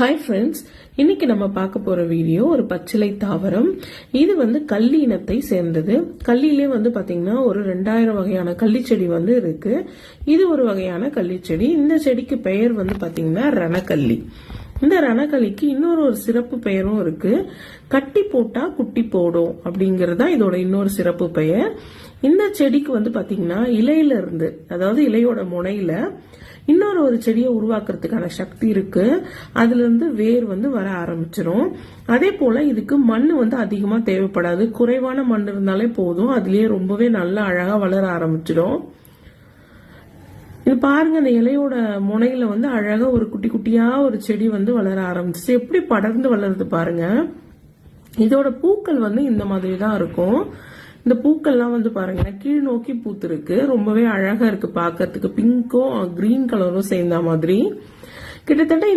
Hi friends, இன்னைக்கு நம்ம பார்க்க போற வீடியோ ஒரு பச்சிலை தாவரம். இது கள்ளி இனத்தை சேர்ந்தது. கள்ளியிலே பாத்தீங்கன்னா ஒரு 2000 வகையான கள்ளி செடி இருக்கு. இது ஒரு வகையான கள்ளி செடி. இந்த செடிக்கு பெயர் பாத்தீங்கன்னா ரணக்கள்ளி. இந்த ரணக்கள்ளிக்கு இன்னொரு சிறப்பு பெயரும் இருக்கு. கட்டி போட்டா குட்டி போடும் அப்படிங்கறதா இதோட இன்னொரு சிறப்பு பெயர். இந்த செடிக்கு பாத்தீங்கன்னா இலையில இருந்து, அதாவது இலையோட முனையில இன்னொரு செடியை உருவாக்குறதுக்கான சக்தி இருக்கு. அதுல இருந்து வேர் வர ஆரம்பிச்சிடும். அதே போல இதுக்கு மண் அதிகமா தேவைப்படாது. குறைவான மண் இருந்தாலே போதும், அதுலயே ரொம்பவே நல்லா அழகா வளர ஆரம்பிச்சிடும். இது பாருங்க, அந்த இலையோட முனையில அழகா ஒரு குட்டி குட்டியா ஒரு செடி வளர ஆரம்பிச்சு எப்படி படர்ந்து வளருது பாருங்க. இதோட பூக்கள் இந்த மாதிரி தான் இருக்கும். இந்த பூக்கள்லாம் பாருங்க கீழ் நோக்கி பூத்து இருக்கு. ரொம்பவே அழகா இருக்கு பாக்கிறதுக்கு. பிங்க்கும் கிரீன் கலரும் சேர்ந்த மாதிரி. கிட்டத்தட்ட